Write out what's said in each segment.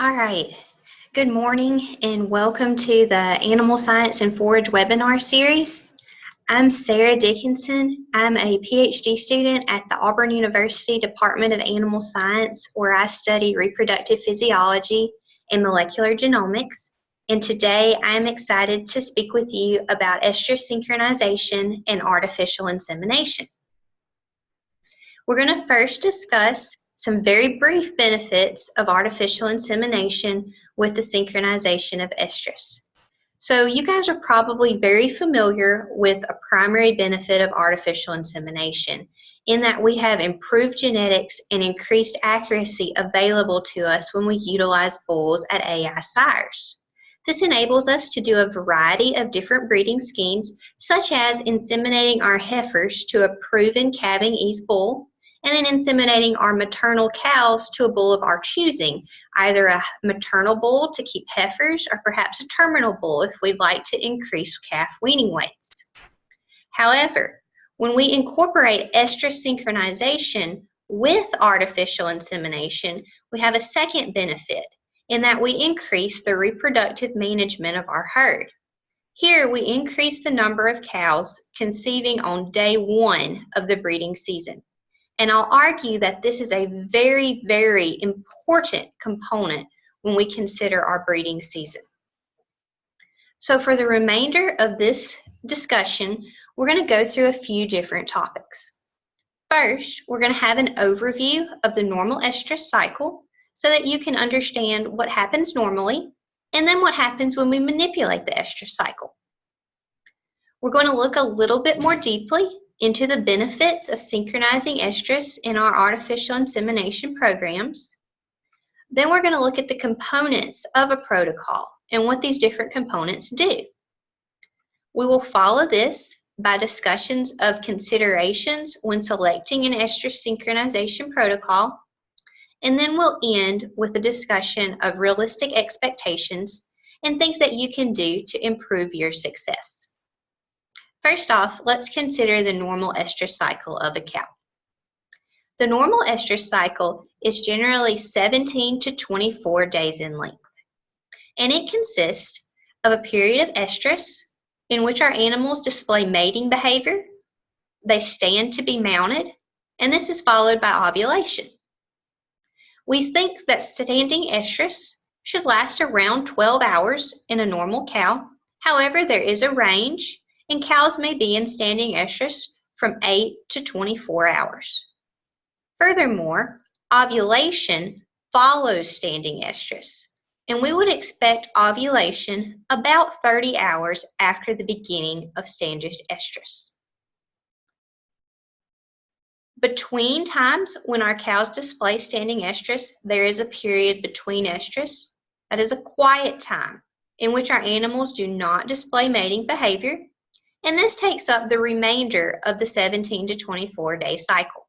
All right. Good morning and welcome to the Animal Science and Forage webinar series. I'm Sarah Dickinson. I'm a PhD student at the Auburn University Department of Animal Science, where I study reproductive physiology and molecular genomics. And today I'm excited to speak with you about estrus synchronization and artificial insemination. We're going to first discuss some very brief benefits of artificial insemination with the synchronization of estrus. So you guys are probably very familiar with a primary benefit of artificial insemination in that we have improved genetics and increased accuracy available to us when we utilize bulls at AI sires. This enables us to do a variety of different breeding schemes, such as inseminating our heifers to a proven calving ease bull, and then inseminating our maternal cows to a bull of our choosing, either a maternal bull to keep heifers or perhaps a terminal bull if we'd like to increase calf weaning weights. However, when we incorporate estrus synchronization with artificial insemination, we have a second benefit in that we increase the reproductive management of our herd. Here, we increase the number of cows conceiving on day one of the breeding season. And I'll argue that this is a very, very important component when we consider our breeding season. So for the remainder of this discussion, we're going to go through a few different topics. First, we're going to have an overview of the normal estrus cycle so that you can understand what happens normally and then what happens when we manipulate the estrus cycle. We're going to look a little bit more deeply into the benefits of synchronizing estrus in our artificial insemination programs. Then we're going to look at the components of a protocol and what these different components do. We will follow this by discussions of considerations when selecting an estrus synchronization protocol, and then we'll end with a discussion of realistic expectations and things that you can do to improve your success. First off, let's consider the normal estrus cycle of a cow. The normal estrus cycle is generally 17 to 24 days in length, and it consists of a period of estrus in which our animals display mating behavior, they stand to be mounted, and this is followed by ovulation. We think that standing estrus should last around 12 hours in a normal cow. However, there is a range, and cows may be in standing estrus from 8 to 24 hours. Furthermore, ovulation follows standing estrus, and we would expect ovulation about 30 hours after the beginning of standing estrus. Between times when our cows display standing estrus, there is a period between estrus that is a quiet time in which our animals do not display mating behavior, and this takes up the remainder of the 17 to 24 day cycle.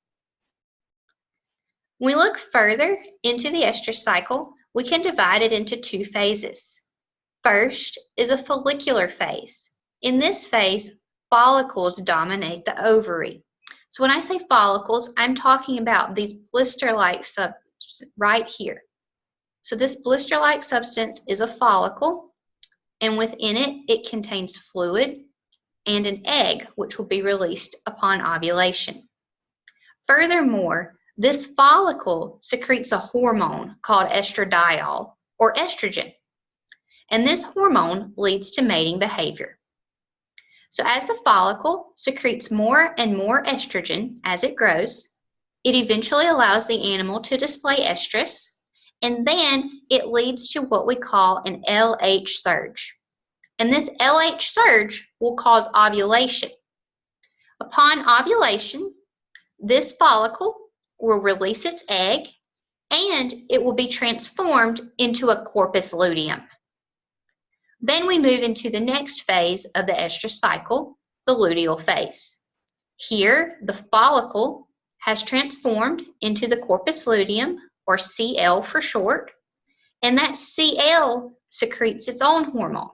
When we look further into the estrus cycle, we can divide it into two phases. First is a follicular phase. In this phase, follicles dominate the ovary. So when I say follicles, I'm talking about these blister-like substances right here. So this blister-like substance is a follicle, and within it, it contains fluid and an egg, which will be released upon ovulation. Furthermore, this follicle secretes a hormone called estradiol, or estrogen, and this hormone leads to mating behavior. So as the follicle secretes more and more estrogen as it grows, it eventually allows the animal to display estrus, and then it leads to what we call an LH surge. And this LH surge will cause ovulation. Upon ovulation, this follicle will release its egg, and it will be transformed into a corpus luteum. Then we move into the next phase of the estrus cycle, the luteal phase. Here, the follicle has transformed into the corpus luteum, or CL for short, and that CL secretes its own hormone.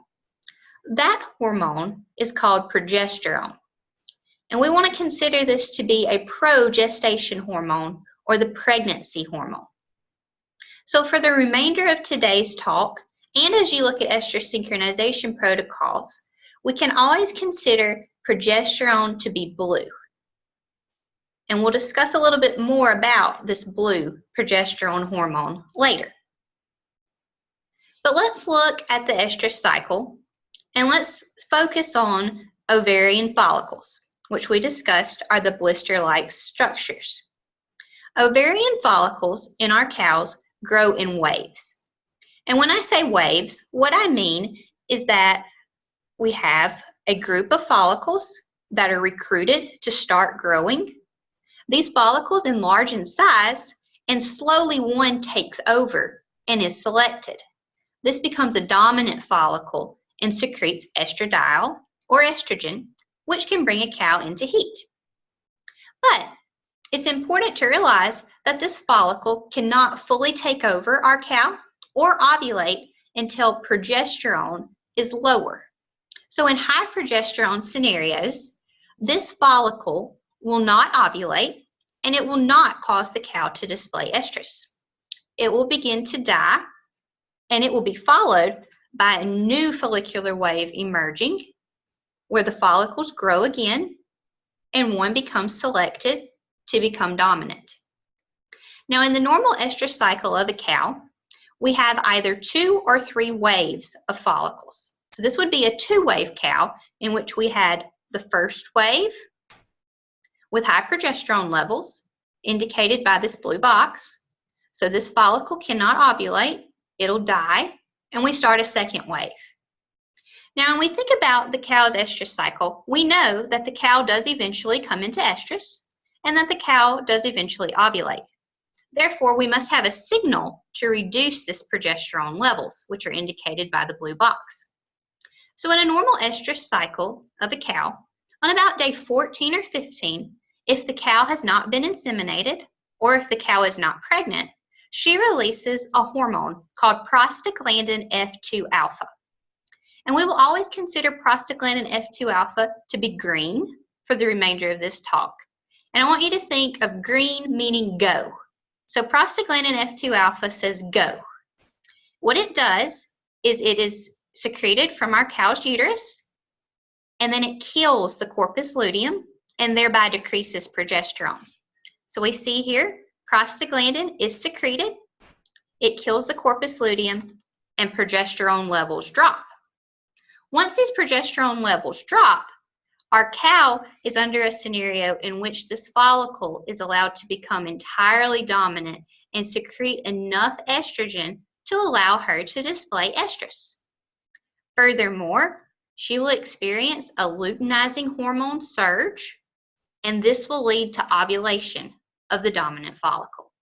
That hormone is called progesterone, and we want to consider this to be a progestation hormone, or the pregnancy hormone. So for the remainder of today's talk, and as you look at estrus synchronization protocols, we can always consider progesterone to be blue. And we'll discuss a little bit more about this blue progesterone hormone later. But let's look at the estrus cycle, and let's focus on ovarian follicles, which we discussed are the blister-like structures. Ovarian follicles in our cows grow in waves. And when I say waves, what I mean is that we have a group of follicles that are recruited to start growing. These follicles enlarge in size, and slowly one takes over and is selected. This becomes a dominant follicle and secretes estradiol or estrogen, which can bring a cow into heat. But it's important to realize that this follicle cannot fully take over our cow or ovulate until progesterone is lower. So in high progesterone scenarios, this follicle will not ovulate and it will not cause the cow to display estrus. It will begin to die, and it will be followed by a new follicular wave emerging where the follicles grow again and one becomes selected to become dominant. Now in the normal estrus cycle of a cow, we have either 2 or 3 waves of follicles. So this would be a 2-wave cow in which we had the first wave with high progesterone levels indicated by this blue box. So this follicle cannot ovulate, it'll die, and we start a second wave. Now when we think about the cow's estrus cycle, we know that the cow does eventually come into estrus and that the cow does eventually ovulate. Therefore, we must have a signal to reduce this progesterone levels, which are indicated by the blue box. So in a normal estrus cycle of a cow, on about day 14 or 15, if the cow has not been inseminated or if the cow is not pregnant, she releases a hormone called prostaglandin F2 alpha. And we will always consider prostaglandin F2 alpha to be green for the remainder of this talk. And I want you to think of green meaning go. So prostaglandin F2 alpha says go. What it does is it is secreted from our cow's uterus, and then it kills the corpus luteum and thereby decreases progesterone. So we see here prostaglandin is secreted, it kills the corpus luteum, and progesterone levels drop. Once these progesterone levels drop, our cow is under a scenario in which this follicle is allowed to become entirely dominant and secrete enough estrogen to allow her to display estrus. Furthermore, she will experience a luteinizing hormone surge, and this will lead to ovulation of the dominant follicle.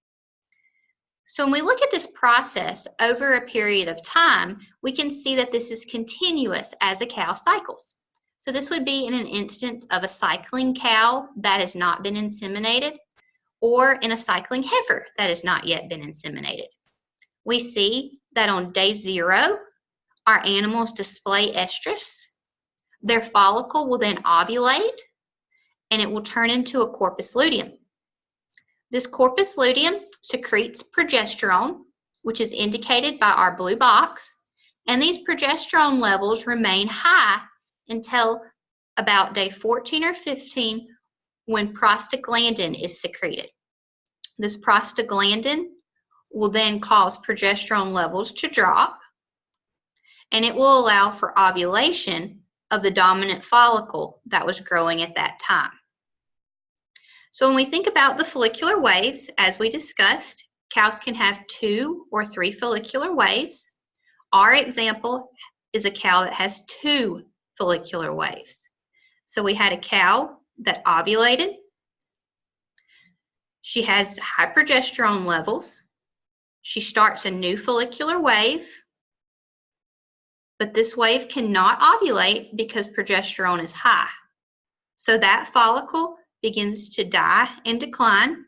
So when we look at this process over a period of time, we can see that this is continuous as a cow cycles. So this would be in an instance of a cycling cow that has not been inseminated, or in a cycling heifer that has not yet been inseminated. We see that on day 0, our animals display estrus. Their follicle will then ovulate, and it will turn into a corpus luteum. This corpus luteum secretes progesterone, which is indicated by our blue box, and these progesterone levels remain high until about day 14 or 15 when prostaglandin is secreted. This prostaglandin will then cause progesterone levels to drop, and it will allow for ovulation of the dominant follicle that was growing at that time. So when we think about the follicular waves, as we discussed, cows can have 2 or 3 follicular waves. Our example is a cow that has 2 follicular waves. So we had a cow that ovulated. She has high progesterone levels. She starts a new follicular wave, but this wave cannot ovulate because progesterone is high. So that follicle begins to die and decline,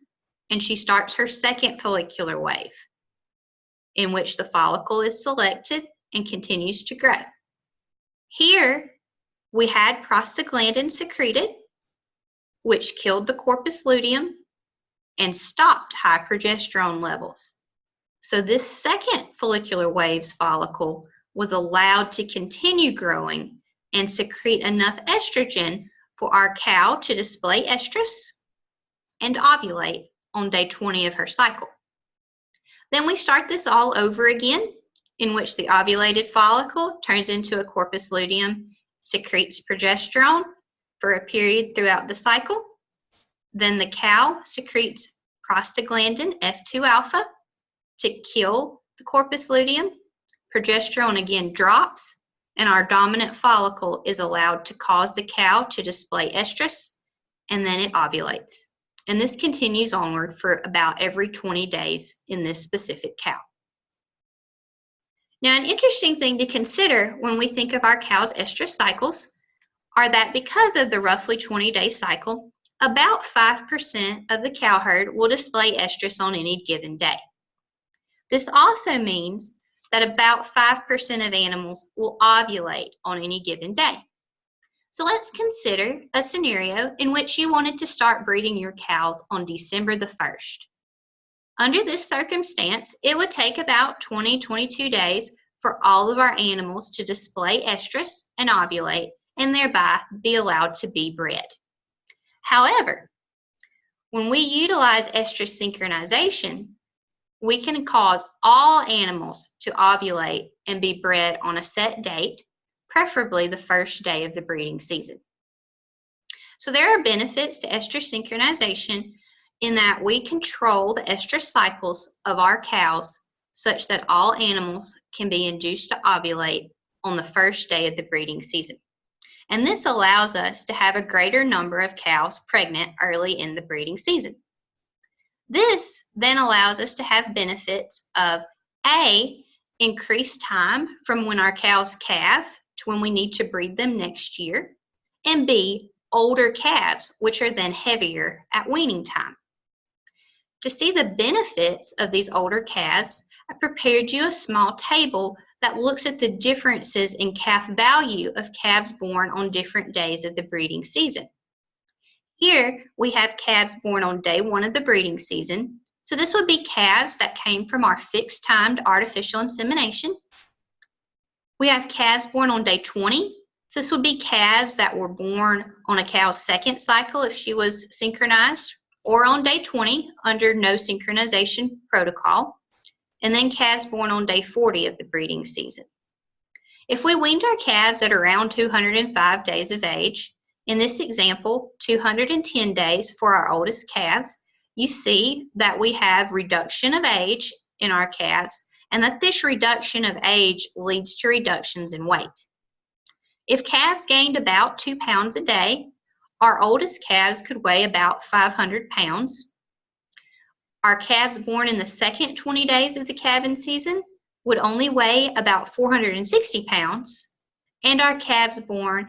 and she starts her second follicular wave, in which the follicle is selected and continues to grow. Here, we had prostaglandin secreted, which killed the corpus luteum and stopped high progesterone levels. So this second follicular waves follicle was allowed to continue growing and secrete enough estrogen for our cow to display estrus and ovulate on day 20 of her cycle. Then we start this all over again, in which the ovulated follicle turns into a corpus luteum, secretes progesterone for a period throughout the cycle. Then the cow secretes prostaglandin F2 alpha to kill the corpus luteum. Progesterone again drops, and our dominant follicle is allowed to cause the cow to display estrus, and then it ovulates. And this continues onward for about every 20 days in this specific cow. Now, an interesting thing to consider when we think of our cow's estrus cycles are that because of the roughly 20-day cycle, about 5% of the cow herd will display estrus on any given day. This also means that about 5% of animals will ovulate on any given day. So let's consider a scenario in which you wanted to start breeding your cows on December the 1st. Under this circumstance, it would take about 20-22 days for all of our animals to display estrus and ovulate, and thereby be allowed to be bred. However, when we utilize estrus synchronization, we can cause all animals to ovulate and be bred on a set date, preferably the first day of the breeding season. So there are benefits to estrus synchronization in that we control the estrus cycles of our cows such that all animals can be induced to ovulate on the first day of the breeding season. And this allows us to have a greater number of cows pregnant early in the breeding season. This then allows us to have benefits of A, increased time from when our cows calve to when we need to breed them next year, and B, older calves, which are then heavier at weaning time. To see the benefits of these older calves, I prepared you a small table that looks at the differences in calf value of calves born on different days of the breeding season. Here we have calves born on day 1 of the breeding season. So this would be calves that came from our fixed timed artificial insemination. We have calves born on day 20. So this would be calves that were born on a cow's second cycle if she was synchronized, or on day 20 under no synchronization protocol, and then calves born on day 40 of the breeding season. If we weaned our calves at around 205 days of age, in this example, 210 days for our oldest calves, you see that we have reduction of age in our calves, and that this reduction of age leads to reductions in weight. If calves gained about 2 pounds a day, our oldest calves could weigh about 500 pounds. Our calves born in the second 20 days of the calving season would only weigh about 460 pounds, and our calves born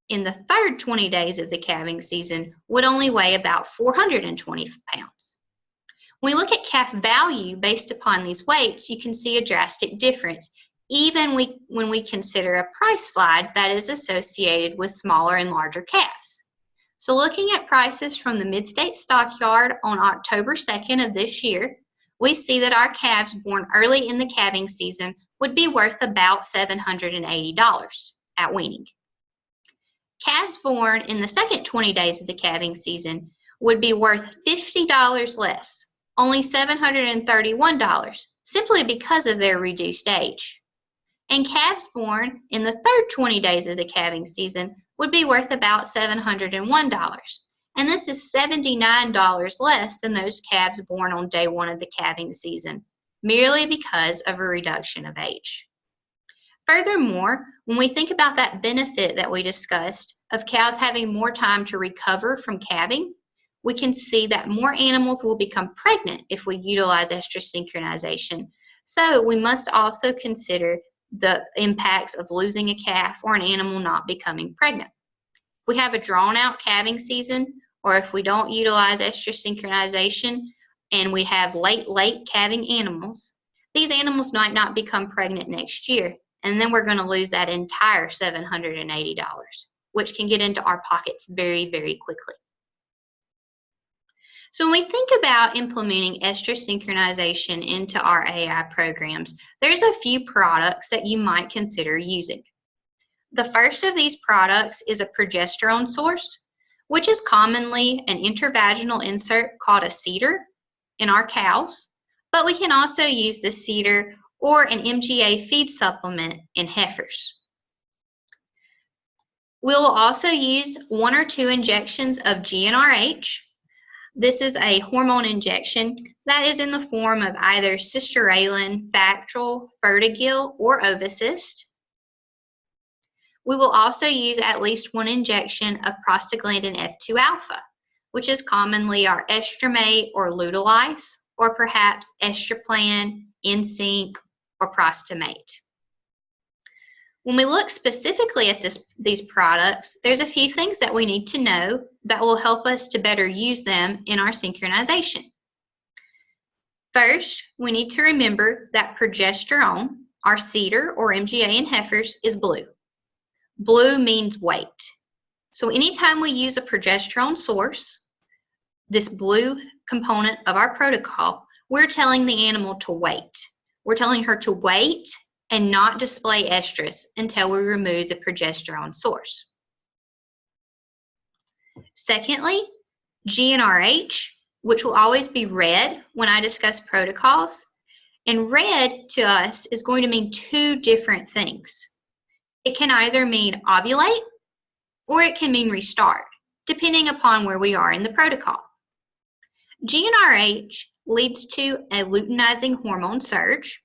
in the third 20 days of the calving season would only weigh about 420 pounds. When we look at calf value based upon these weights, you can see a drastic difference, even when we consider a price slide that is associated with smaller and larger calves. So looking at prices from the Mid-State Stockyard on October 2nd of this year, we see that our calves born early in the calving season would be worth about $780 at weaning. Calves born in the second 20 days of the calving season would be worth $50 less, only $731, simply because of their reduced age. And calves born in the third 20 days of the calving season would be worth about $701. And this is $79 less than those calves born on day 1 of the calving season, merely because of a reduction of age. Furthermore, when we think about that benefit that we discussed of cows having more time to recover from calving, we can see that more animals will become pregnant if we utilize estrus synchronization. So we must also consider the impacts of losing a calf or an animal not becoming pregnant. If we have a drawn-out calving season, or if we don't utilize estrus synchronization and we have late calving animals, these animals might not become pregnant next year, and then we're going to lose that entire $780, which can get into our pockets very, very quickly. So when we think about implementing estrus synchronization into our AI programs, there's a few products that you might consider using. The first of these products is a progesterone source, which is commonly an intravaginal insert called a cedar in our cows, but we can also use the cedar or an MGA feed supplement in heifers. We will also use 1 or 2 injections of GnRH. This is a hormone injection that is in the form of either cisteralin, Factrol, Fertigil, or Ovocyst. We will also use at least 1 injection of prostaglandin F2 alpha, which is commonly our Estromate or Lutalize, or perhaps Estraplan, Synch, or Prostamate. When we look specifically at these products, there's a few things that we need to know that will help us to better use them in our synchronization. First, we need to remember that progesterone, our cedar or MGA in heifers, is blue. Blue means weight. So anytime we use a progesterone source, this blue component of our protocol, we're telling the animal to wait. We're telling her to wait and not display estrus until we remove the progesterone source. Secondly, GnRH, which will always be red when I discuss protocols, and red to us is going to mean 2 different things. It can either mean ovulate or it can mean restart, depending upon where we are in the protocol. GnRH leads to a luteinizing hormone surge,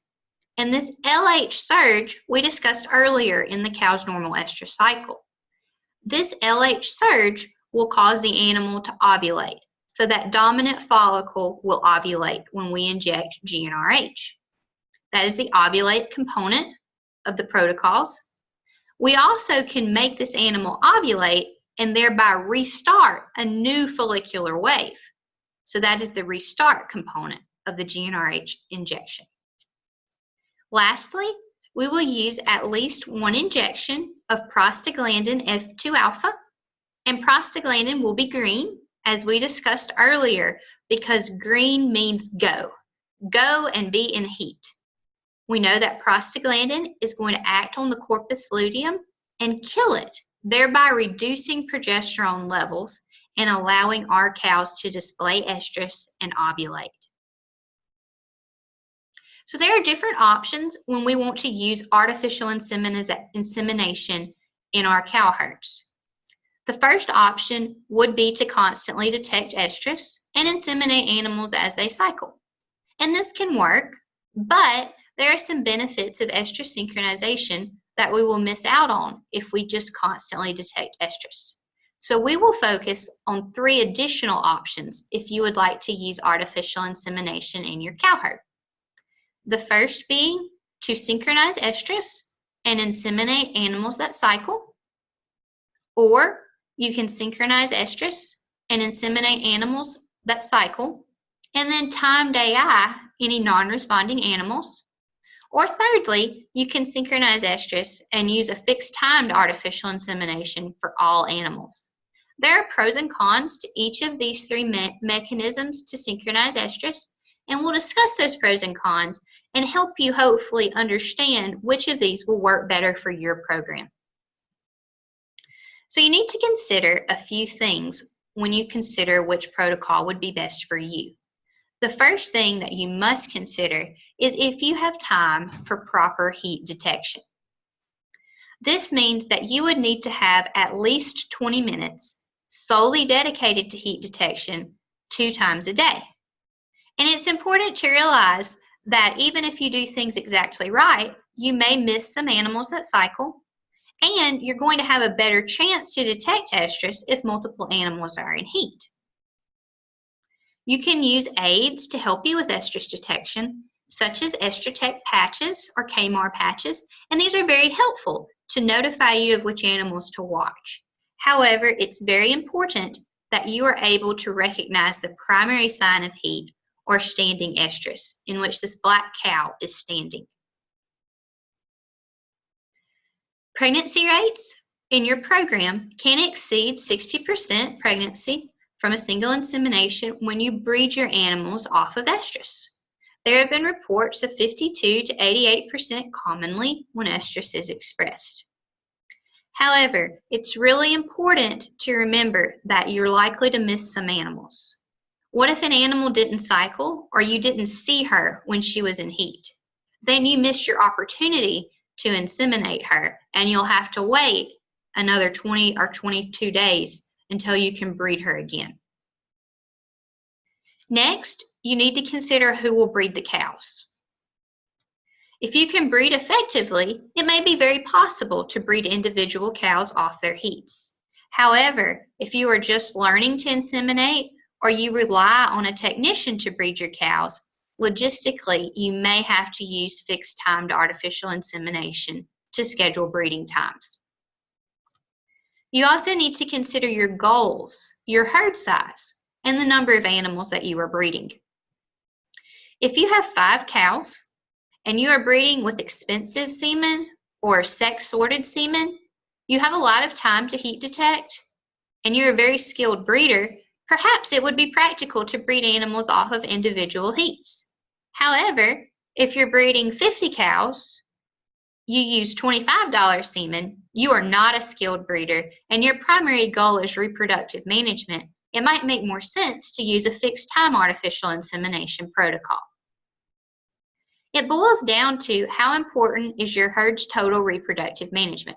and this LH surge we discussed earlier in the cow's normal estrus cycle. This LH surge will cause the animal to ovulate, so that dominant follicle will ovulate when we inject GnRH. That is the ovulate component of the protocols. We also can make this animal ovulate and thereby restart a new follicular wave. So that is the restart component of the GnRH injection. Lastly, we will use at least 1 injection of prostaglandin F2 alpha, and prostaglandin will be green, as we discussed earlier, because green means go. Go and be in heat. We know that prostaglandin is going to act on the corpus luteum and kill it, thereby reducing progesterone levels and allowing our cows to display estrus and ovulate. So there are different options when we want to use artificial insemination in our cow herds. The first option would be to constantly detect estrus and inseminate animals as they cycle. And this can work, but there are some benefits of estrus synchronization that we will miss out on if we just constantly detect estrus. So we will focus on 3 additional options if you would like to use artificial insemination in your cow herd. The first being to synchronize estrus and inseminate animals that cycle, or you can synchronize estrus and inseminate animals that cycle, and then timed AI any non-responding animals. Or thirdly, you can synchronize estrus and use a fixed timed artificial insemination for all animals. There are pros and cons to each of these 3 mechanisms to synchronize estrus, and we'll discuss those pros and cons and help you hopefully understand which of these will work better for your program. So you need to consider a few things when you consider which protocol would be best for you. The first thing that you must consider is if you have time for proper heat detection. This means that you would need to have at least 20 minutes solely dedicated to heat detection 2 times a day. And it's important to realize that even if you do things exactly right, you may miss some animals that cycle, and you're going to have a better chance to detect estrus if multiple animals are in heat. You can use aids to help you with estrus detection, such as Estrotech patches or KMAR patches, and these are very helpful to notify you of which animals to watch. However, it's very important that you are able to recognize the primary sign of heat or standing estrus, in which this black cow is standing. Pregnancy rates in your program can exceed 60% pregnancy from a single insemination when you breed your animals off of estrus. There have been reports of 52 to 88% commonly when estrus is expressed. However, it's really important to remember that you're likely to miss some animals. What if an animal didn't cycle or you didn't see her when she was in heat? Then you missed your opportunity to inseminate her, and you'll have to wait another 20 or 22 days until you can breed her again. Next, you need to consider who will breed the cows. If you can breed effectively, it may be very possible to breed individual cows off their heats. However, if you are just learning to inseminate or you rely on a technician to breed your cows, logistically, you may have to use fixed-timed artificial insemination to schedule breeding times. You also need to consider your goals, your herd size, and the number of animals that you are breeding. If you have 5 cows and you are breeding with expensive semen or sex-sorted semen, you have a lot of time to heat detect, and you're a very skilled breeder, perhaps it would be practical to breed animals off of individual heats. However, if you're breeding 50 cows, you use $25 semen, you are not a skilled breeder, and your primary goal is reproductive management, it might make more sense to use a fixed-time artificial insemination protocol. It boils down to how important is your herd's total reproductive management.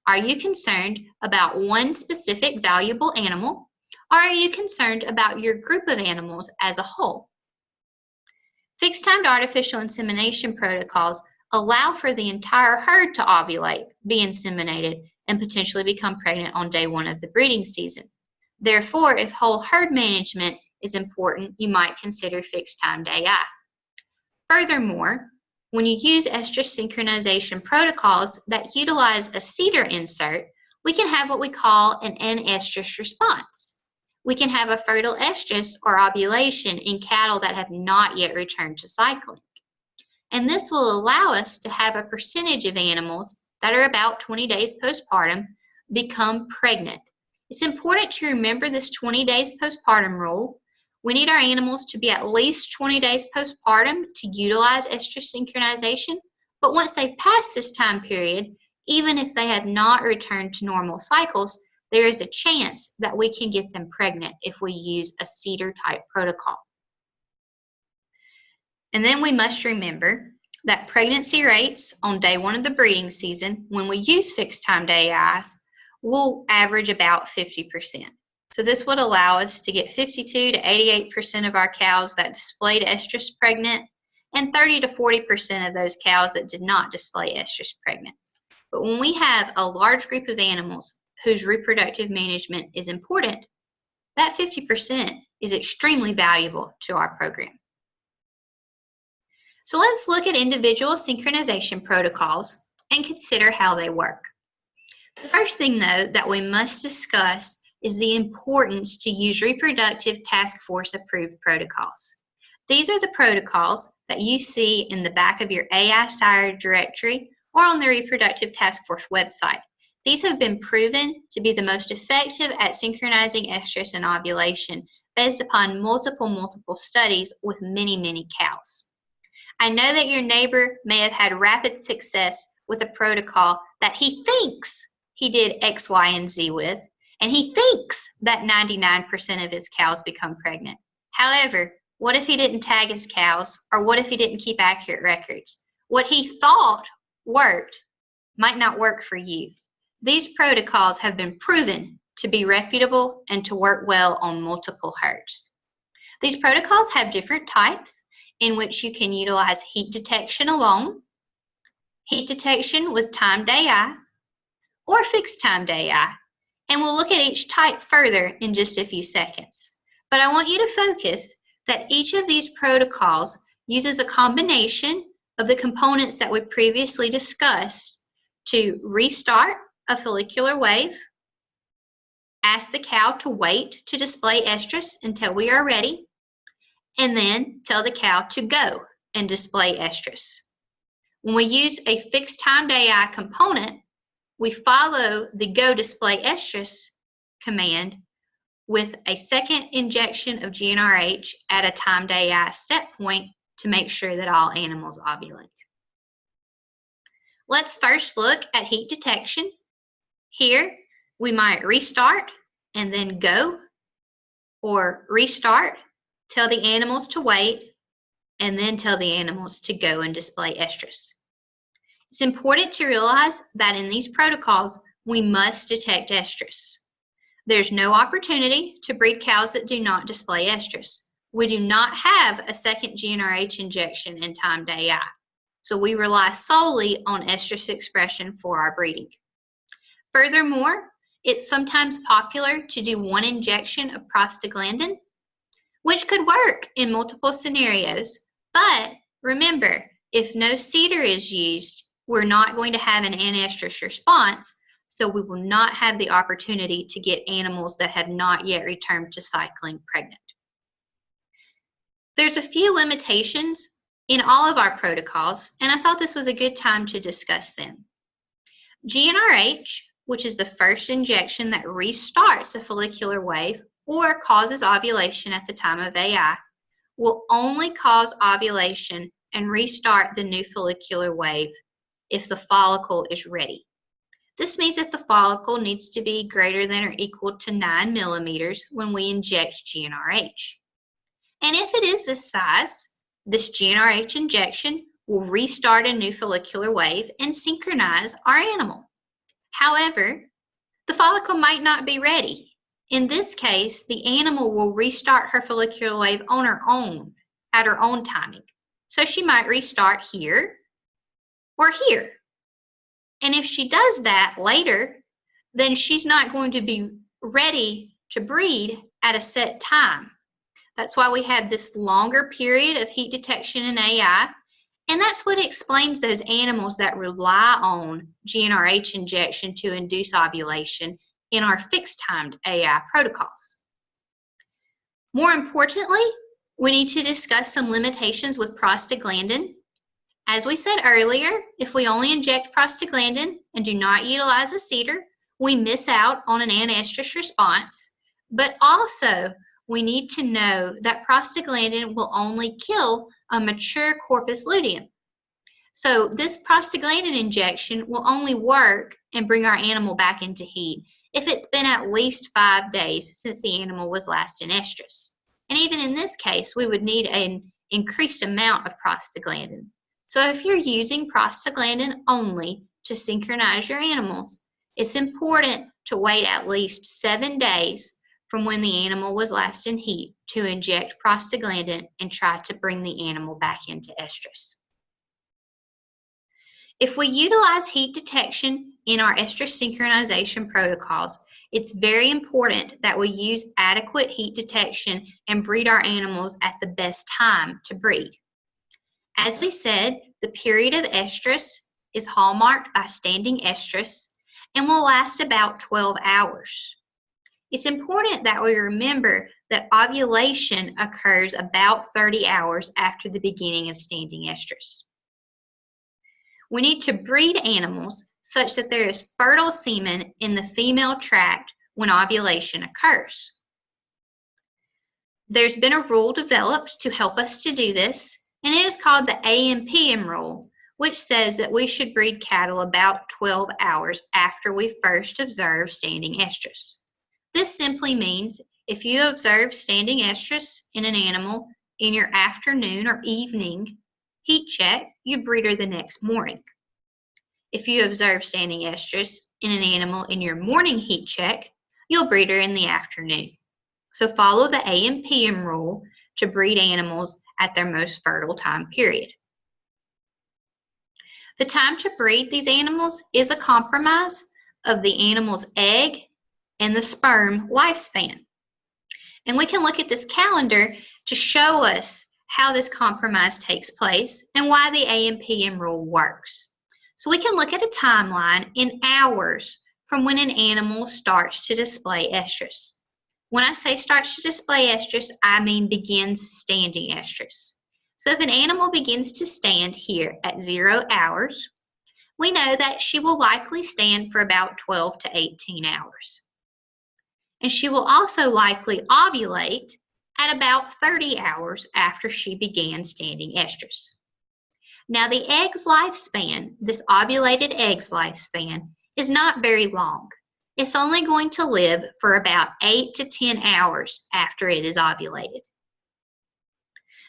Are you concerned about one specific valuable animal, or are you concerned about your group of animals as a whole? Fixed-timed artificial insemination protocols allow for the entire herd to ovulate, be inseminated, and potentially become pregnant on day 1 of the breeding season. Therefore, if whole herd management is important, you might consider fixed-timed AI. Furthermore, when you use estrus synchronization protocols that utilize a cedar insert, we can have what we call an N-estrus response. We can have a fertile estrus or ovulation in cattle that have not yet returned to cycling. And this will allow us to have a percentage of animals that are about 20 days postpartum become pregnant. It's important to remember this 20 days postpartum rule. We need our animals to be at least 20 days postpartum to utilize estrus synchronization, but once they've passed this time period, even if they have not returned to normal cycles, there is a chance that we can get them pregnant if we use a cedar-type protocol. And then we must remember that pregnancy rates on day 1 of the breeding season, when we use fixed-timed AIs, will average about 50%. So this would allow us to get 52 to 88% of our cows that displayed estrus pregnant, and 30 to 40% of those cows that did not display estrus pregnant. But when we have a large group of animals whose reproductive management is important, that 50% is extremely valuable to our program. So let's look at individual synchronization protocols and consider how they work. The first thing, though, that we must discuss is the importance to use reproductive task force approved protocols. These are the protocols that you see in the back of your AI sire directory or on the reproductive task force website. These have been proven to be the most effective at synchronizing estrus and ovulation based upon multiple studies with many cows. I know that your neighbor may have had rapid success with a protocol that he thinks he did X, Y, and Z with, and he thinks that 99% of his cows become pregnant. However, what if he didn't tag his cows, or what if he didn't keep accurate records? What he thought worked might not work for you. These protocols have been proven to be reputable and to work well on multiple herds. These protocols have different types in which you can utilize heat detection alone, heat detection with timed AI, or fixed timed AI. And we'll look at each type further in just a few seconds. But I want you to focus that each of these protocols uses a combination of the components that we previously discussed to restart a follicular wave, ask the cow to wait to display estrus until we are ready, and then tell the cow to go and display estrus. When we use a fixed timed AI component, we follow the go display estrus command with a second injection of GnRH at a timed AI step point to make sure that all animals ovulate. Let's first look at heat detection. Here, we might restart and then go, or restart, tell the animals to wait, and then tell the animals to go and display estrus. It's important to realize that in these protocols, we must detect estrus. There's no opportunity to breed cows that do not display estrus. We do not have a second GnRH injection in timed AI, so we rely solely on estrus expression for our breeding. Furthermore, it's sometimes popular to do one injection of prostaglandin, which could work in multiple scenarios, but remember, if no cedar is used, we're not going to have an anestrus response, so we will not have the opportunity to get animals that have not yet returned to cycling pregnant. There's a few limitations in all of our protocols, and I thought this was a good time to discuss them. GnRH, which is the first injection that restarts a follicular wave or causes ovulation at the time of AI, will only cause ovulation and restart the new follicular wave if the follicle is ready. This means that the follicle needs to be greater than or equal to 9 millimeters when we inject GnRH. And if it is this size, this GnRH injection will restart a new follicular wave and synchronize our animal. However, the follicle might not be ready. In this case, the animal will restart her follicular wave on her own, at her own timing. So she might restart here or here. And if she does that later, then she's not going to be ready to breed at a set time. That's why we have this longer period of heat detection in AI, and that's what explains those animals that rely on GnRH injection to induce ovulation in our fixed-timed AI protocols. More importantly, we need to discuss some limitations with prostaglandin. As we said earlier, if we only inject prostaglandin and do not utilize a cedar, we miss out on an anestrus response, but also we need to know that prostaglandin will only kill a mature corpus luteum. So this prostaglandin injection will only work and bring our animal back into heat if it's been at least 5 days since the animal was last in estrus. And even in this case, we would need an increased amount of prostaglandin. So if you're using prostaglandin only to synchronize your animals, it's important to wait at least 7 days from when the animal was last in heat to inject prostaglandin and try to bring the animal back into estrus. If we utilize heat detection in our estrus synchronization protocols, it's very important that we use adequate heat detection and breed our animals at the best time to breed. As we said, the period of estrus is hallmarked by standing estrus and will last about 12 hours. It's important that we remember that ovulation occurs about 30 hours after the beginning of standing estrus. We need to breed animals such that there is fertile semen in the female tract when ovulation occurs. There's been a rule developed to help us to do this, and it is called the AM/PM rule, which says that we should breed cattle about 12 hours after we first observe standing estrus. This simply means if you observe standing estrus in an animal in your afternoon or evening heat check, you breed her the next morning. If you observe standing estrus in an animal in your morning heat check, you'll breed her in the afternoon. So follow the AM/PM rule to breed animals at their most fertile time period. The time to breed these animals is a compromise of the animal's egg and the sperm lifespan. And we can look at this calendar to show us how this compromise takes place and why the AM/PM rule works. So we can look at a timeline in hours from when an animal starts to display estrus. When I say starts to display estrus, I mean begins standing estrus. So if an animal begins to stand here at 0 hours, we know that she will likely stand for about 12 to 18 hours. and she will also likely ovulate at about 30 hours after she began standing estrus. Now the egg's lifespan, this ovulated egg's lifespan, is not very long. It's only going to live for about 8 to 10 hours after it is ovulated.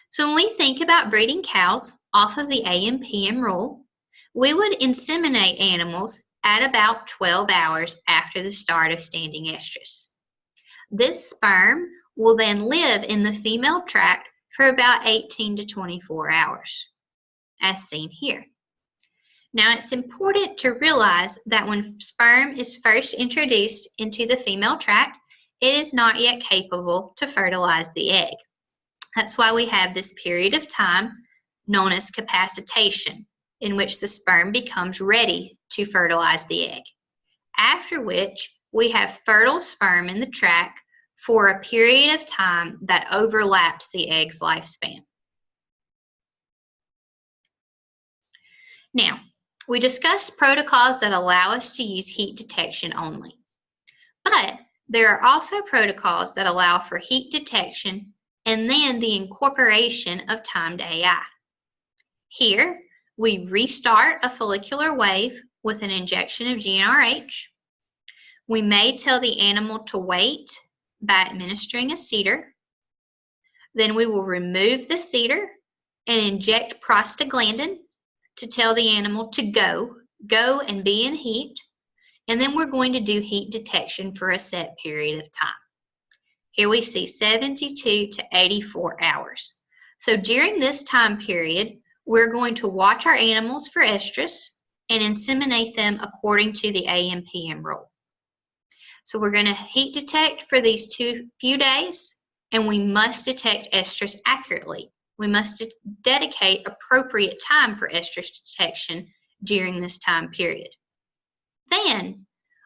So when we think about breeding cows off of the AM/PM rule, we would inseminate animals at about 12 hours after the start of standing estrus. This sperm will then live in the female tract for about 18 to 24 hours, as seen here. Now, it's important to realize that when sperm is first introduced into the female tract, it is not yet capable to fertilize the egg. That's why we have this period of time known as capacitation, in which the sperm becomes ready to fertilize the egg, after which we have fertile sperm in the tract for a period of time that overlaps the egg's lifespan. Now, we discussed protocols that allow us to use heat detection only, but there are also protocols that allow for heat detection and then the incorporation of timed AI. Here, we restart a follicular wave with an injection of GnRH. We may tell the animal to wait by administering a CEDAR. Then we will remove the CEDAR and inject prostaglandin to tell the animal to go and be in heat. And then we're going to do heat detection for a set period of time. Here we see 72 to 84 hours. So during this time period, we're going to watch our animals for estrus and inseminate them according to the AM/PM rule. So we're going to heat detect for these few days, and we must detect estrus accurately. We must dedicate appropriate time for estrus detection during this time period. Then,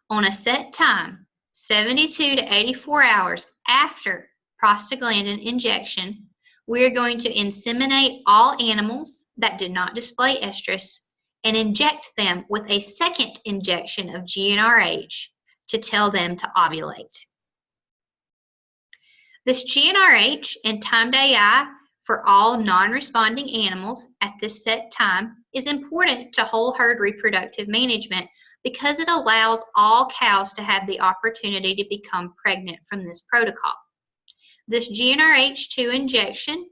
on a set time, 72 to 84 hours after prostaglandin injection, we are going to inseminate all animals that did not display estrus and inject them with a second injection of GnRH to tell them to ovulate. This GnRH and timed AI for all non-responding animals at this set time is important to whole herd reproductive management because it allows all cows to have the opportunity to become pregnant from this protocol. This GnRH2 injection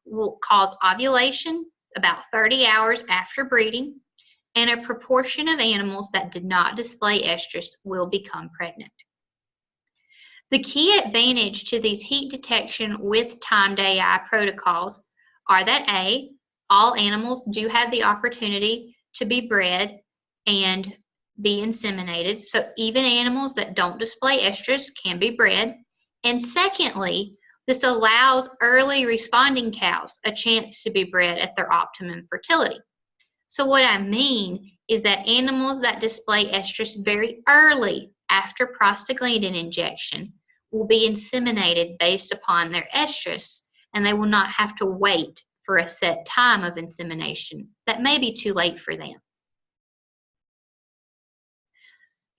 will cause ovulation about 30 hours after breeding, and a proportion of animals that did not display estrus will become pregnant. The key advantage to these heat detection with timed AI protocols are that A, all animals do have the opportunity to be bred and be inseminated, so even animals that don't display estrus can be bred. And secondly, this allows early responding cows a chance to be bred at their optimum fertility. So what I mean is that animals that display estrus very early after prostaglandin injection will be inseminated based upon their estrus, and they will not have to wait for a set time of insemination that may be too late for them.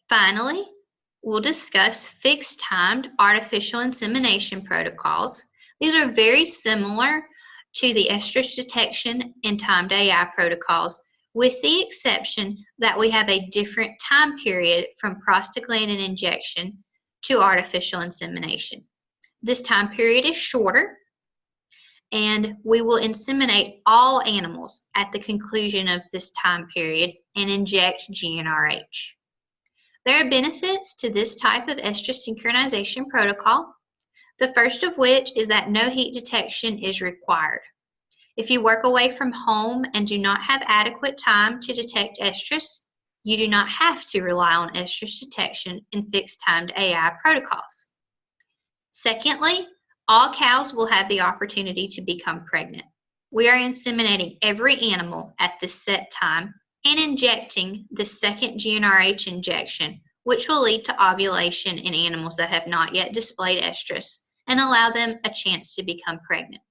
Finally, we'll discuss fixed-timed artificial insemination protocols. These are very similar to the estrus detection and timed AI protocols, with the exception that we have a different time period from prostaglandin injection to artificial insemination. This time period is shorter, and we will inseminate all animals at the conclusion of this time period and inject GnRH. There are benefits to this type of estrus synchronization protocol, the first of which is that no heat detection is required. If you work away from home and do not have adequate time to detect estrus, you do not have to rely on estrus detection in fixed-timed AI protocols. Secondly, all cows will have the opportunity to become pregnant. We are inseminating every animal at this set time and injecting the second GnRH injection, which will lead to ovulation in animals that have not yet displayed estrus and allow them a chance to become pregnant.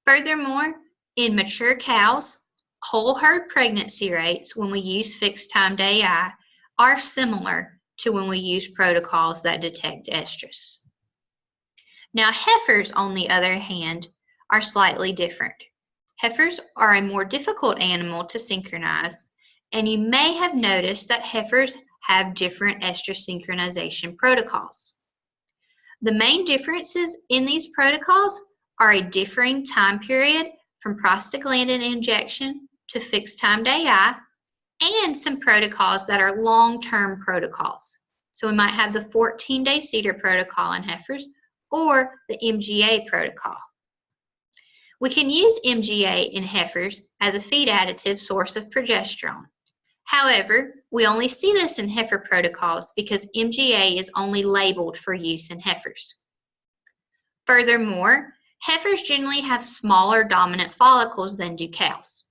Furthermore, in mature cows, whole herd pregnancy rates when we use fixed-timed AI are similar to when we use protocols that detect estrus. Now, heifers, on the other hand, are slightly different. Heifers are a more difficult animal to synchronize, and you may have noticed that heifers have different estrus synchronization protocols. The main differences in these protocols are a differing time period from prostaglandin injection to fixed timed AI, and some protocols that are long-term protocols. So we might have the 14-day CEDAR protocol in heifers or the MGA protocol. We can use MGA in heifers as a feed additive source of progesterone. However, we only see this in heifer protocols because MGA is only labeled for use in heifers. Furthermore, heifers generally have smaller dominant follicles than do cows.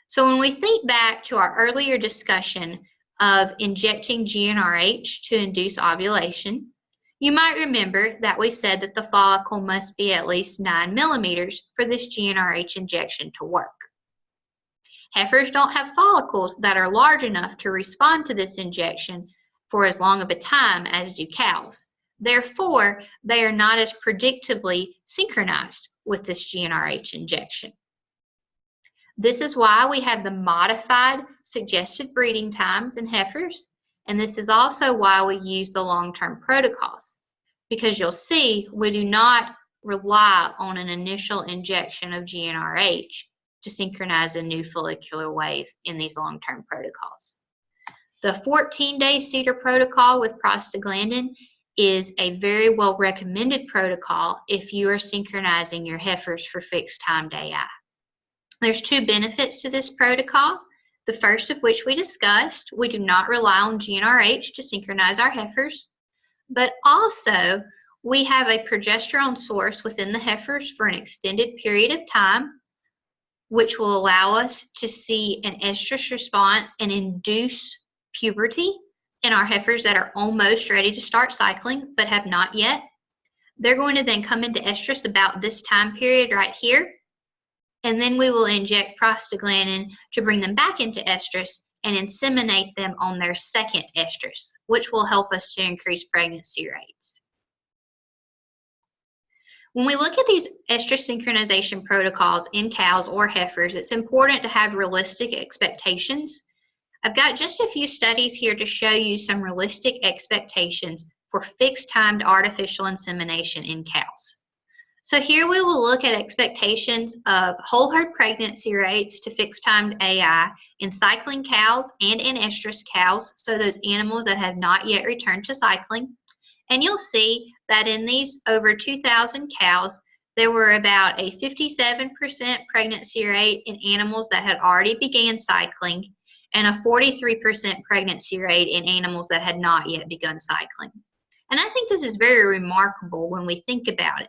So when we think back to our earlier discussion of injecting GnRH to induce ovulation, you might remember that we said that the follicle must be at least 9 millimeters for this GnRH injection to work. Heifers don't have follicles that are large enough to respond to this injection for as long of a time as do cows. Therefore, they are not as predictably synchronized with this GnRH injection. This is why we have the modified suggested breeding times in heifers, and this is also why we use the long-term protocols, because you'll see we do not rely on an initial injection of GnRH to synchronize a new follicular wave in these long-term protocols. The 14-day CEDAR protocol with prostaglandin is a very well recommended protocol if you are synchronizing your heifers for fixed timed AI. There's two benefits to this protocol. The first of which we discussed, we do not rely on GnRH to synchronize our heifers, but also we have a progesterone source within the heifers for an extended period of time, which will allow us to see an estrus response and induce puberty in our heifers that are almost ready to start cycling but have not yet. They're going to then come into estrus about this time period right here, and then we will inject prostaglandin to bring them back into estrus and inseminate them on their second estrus, which will help us to increase pregnancy rates. When we look at these estrus synchronization protocols in cows or heifers, it's important to have realistic expectations. I've got just a few studies here to show you some realistic expectations for fixed-timed artificial insemination in cows. So here we will look at expectations of whole herd pregnancy rates to fixed-timed AI in cycling cows and in estrus cows, so those animals that have not yet returned to cycling. And you'll see that in these over 2,000 cows, there were about a 57% pregnancy rate in animals that had already began cycling and a 43% pregnancy rate in animals that had not yet begun cycling. And I think this is very remarkable when we think about it.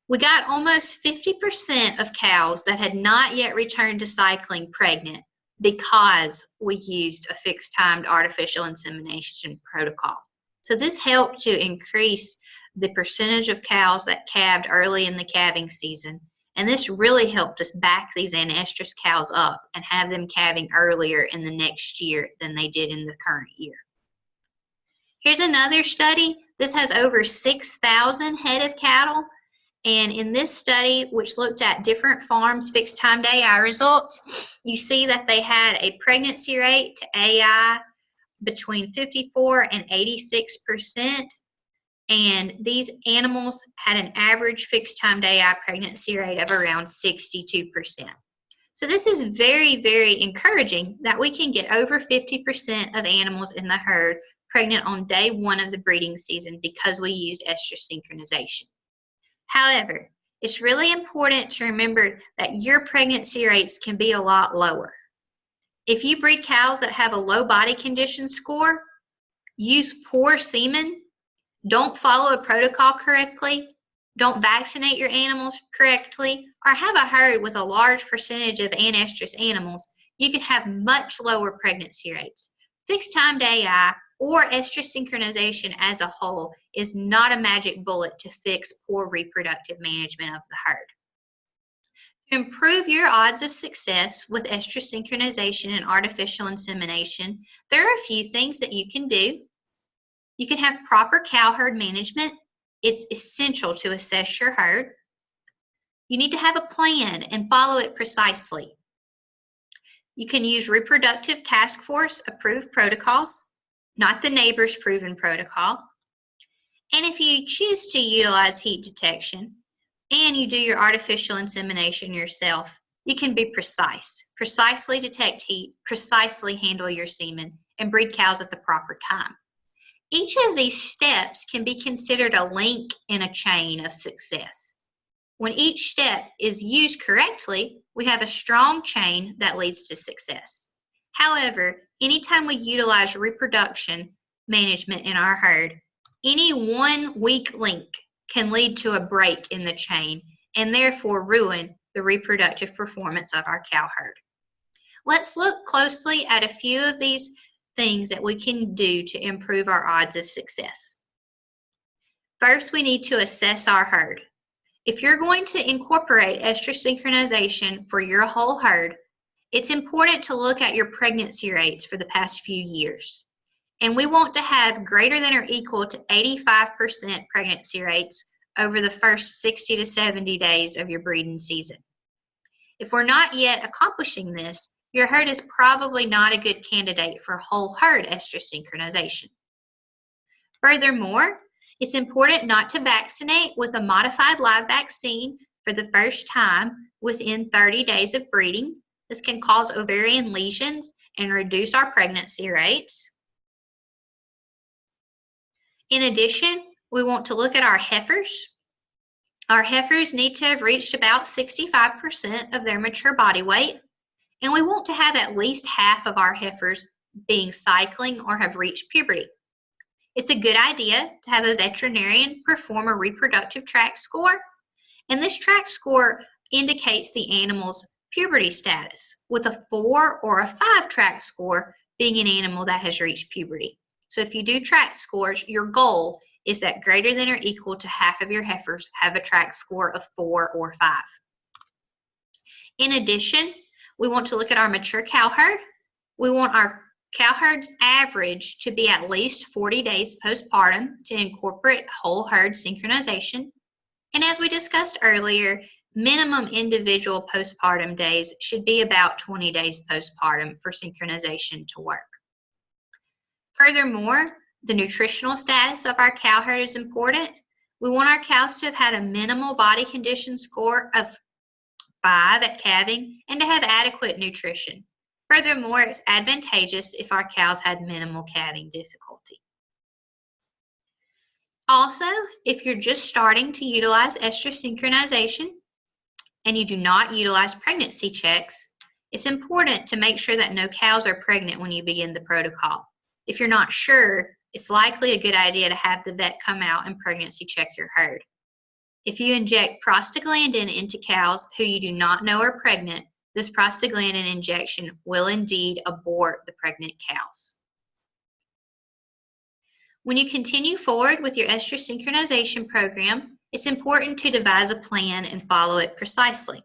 We got almost 50% of cows that had not yet returned to cycling pregnant because we used a fixed-timed artificial insemination protocol. So this helped to increase the percentage of cows that calved early in the calving season, and this really helped us back these anestrus cows up and have them calving earlier in the next year than they did in the current year. Here's another study. This has over 6,000 head of cattle. And in this study, which looked at different farms' fixed-timed AI results, you see that they had a pregnancy rate to AI between 54 and 86%. And these animals had an average fixed-timed AI pregnancy rate of around 62%. So this is very, very encouraging that we can get over 50% of animals in the herd pregnant on day one of the breeding season because we used estrus synchronization. However, it's really important to remember that your pregnancy rates can be a lot lower. If you breed cows that have a low body condition score, use poor semen, don't follow a protocol correctly, don't vaccinate your animals correctly, or have a herd with a large percentage of anestrus animals, you can have much lower pregnancy rates. Fixed-timed AI or estrus synchronization as a whole is not a magic bullet to fix poor reproductive management of the herd. To improve your odds of success with estrus synchronization and artificial insemination, there are a few things that you can do. You can have proper cow herd management. It's essential to assess your herd. You need to have a plan and follow it precisely. You can use reproductive task force approved protocols, not the neighbor's proven protocol. And if you choose to utilize heat detection and you do your artificial insemination yourself, you can be precise, precisely detect heat, precisely handle your semen, and breed cows at the proper time. Each of these steps can be considered a link in a chain of success. When each step is used correctly, we have a strong chain that leads to success. However, anytime we utilize reproduction management in our herd, any one weak link can lead to a break in the chain and therefore ruin the reproductive performance of our cow herd. Let's look closely at a few of these things that we can do to improve our odds of success. First, we need to assess our herd. If you're going to incorporate estrus synchronization for your whole herd, it's important to look at your pregnancy rates for the past few years. And we want to have greater than or equal to 85% pregnancy rates over the first 60 to 70 days of your breeding season. If we're not yet accomplishing this, your herd is probably not a good candidate for whole herd estrus synchronization. Furthermore, it's important not to vaccinate with a modified live vaccine for the first time within 30 days of breeding. This can cause ovarian lesions and reduce our pregnancy rates. In addition, we want to look at our heifers. Our heifers need to have reached about 65% of their mature body weight, and we want to have at least half of our heifers being cycling or have reached puberty. It's a good idea to have a veterinarian perform a reproductive tract score, and this tract score indicates the animal's puberty status, with a 4 or a 5 tract score being an animal that has reached puberty. So if you do tract scores, your goal is that greater than or equal to half of your heifers have a tract score of 4 or 5. In addition, we want to look at our mature cow herd. We want our cow herd's average to be at least 40 days postpartum to incorporate whole herd synchronization. And as we discussed earlier, minimum individual postpartum days should be about 20 days postpartum for synchronization to work. Furthermore, the nutritional status of our cow herd is important. We want our cows to have had a minimal body condition score of 5 at calving and to have adequate nutrition. Furthermore, it's advantageous if our cows had minimal calving difficulty. Also, if you're just starting to utilize estrus synchronization and you do not utilize pregnancy checks, it's important to make sure that no cows are pregnant when you begin the protocol. If you're not sure, it's likely a good idea to have the vet come out and pregnancy check your herd. If you inject prostaglandin into cows who you do not know are pregnant, this prostaglandin injection will indeed abort the pregnant cows. When you continue forward with your estrus synchronization program, it's important to devise a plan and follow it precisely.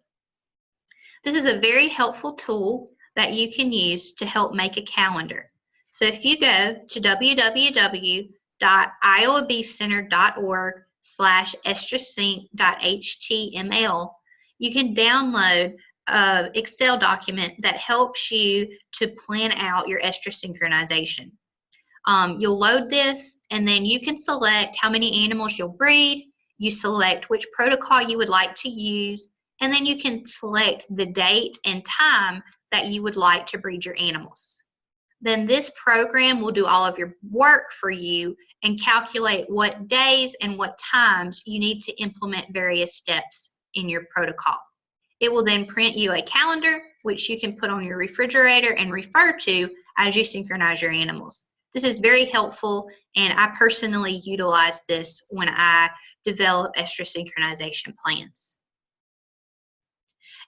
This is a very helpful tool that you can use to help make a calendar. So if you go to www.iowabeefcenter.org/estrussynch.html, you can download an Excel document that helps you to plan out your estrus synchronization. You'll load this, and then you can select how many animals you'll breed. You select which protocol you would like to use, and then you can select the date and time that you would like to breed your animals. Then this program will do all of your work for you and calculate what days and what times you need to implement various steps in your protocol. It will then print you a calendar, which you can put on your refrigerator and refer to as you synchronize your animals. This is very helpful, and I personally utilize this when I develop estrus synchronization plans.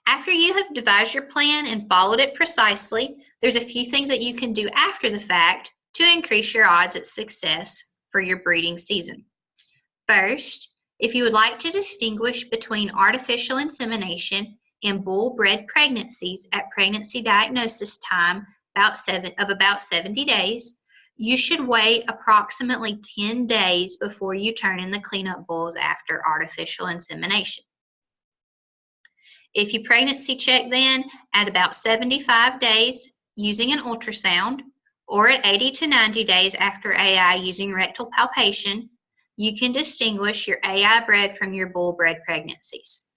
After you have devised your plan and followed it precisely, there's a few things that you can do after the fact to increase your odds at success for your breeding season. First, if you would like to distinguish between artificial insemination and bull-bred pregnancies at pregnancy diagnosis time of about 70 days, You should wait approximately 10 days before you turn in the cleanup bulls after artificial insemination. If you pregnancy check then at about 75 days using an ultrasound, or at 80 to 90 days after AI using rectal palpation, you can distinguish your AI bred from your bull bred pregnancies.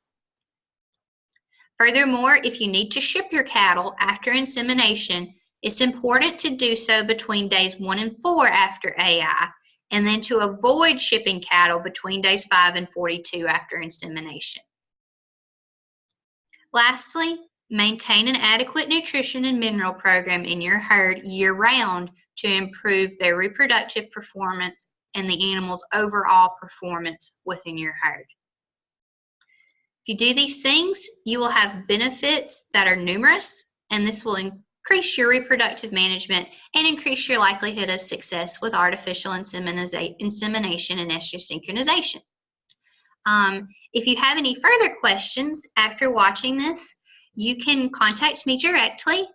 Furthermore, if you need to ship your cattle after insemination, it's important to do so between days 1 and 4 after AI, and then to avoid shipping cattle between days 5 and 42 after insemination. Lastly, maintain an adequate nutrition and mineral program in your herd year-round to improve their reproductive performance and the animal's overall performance within your herd. If you do these things, you will have benefits that are numerous, and this will increase your reproductive management and increase your likelihood of success with artificial insemination and estrus synchronization. If you have any further questions after watching this, you can contact me directly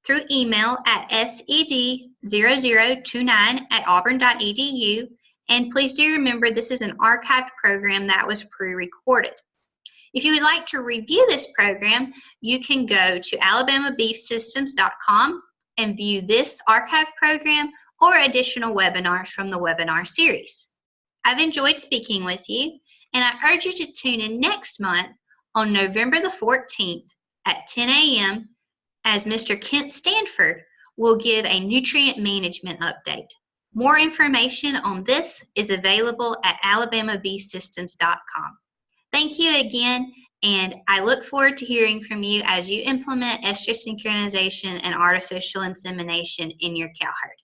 through email at sed0029@auburn.edu, and please do remember this is an archived program that was pre-recorded. If you would like to review this program, you can go to alabamabeefsystems.com and view this archived program or additional webinars from the webinar series. I've enjoyed speaking with you, and I urge you to tune in next month on November the 14th at 10 a.m. as Mr. Kent Stanford will give a nutrient management update. More information on this is available at alabamabeefsystems.com. Thank you again, and I look forward to hearing from you as you implement estrus synchronization and artificial insemination in your cow herd.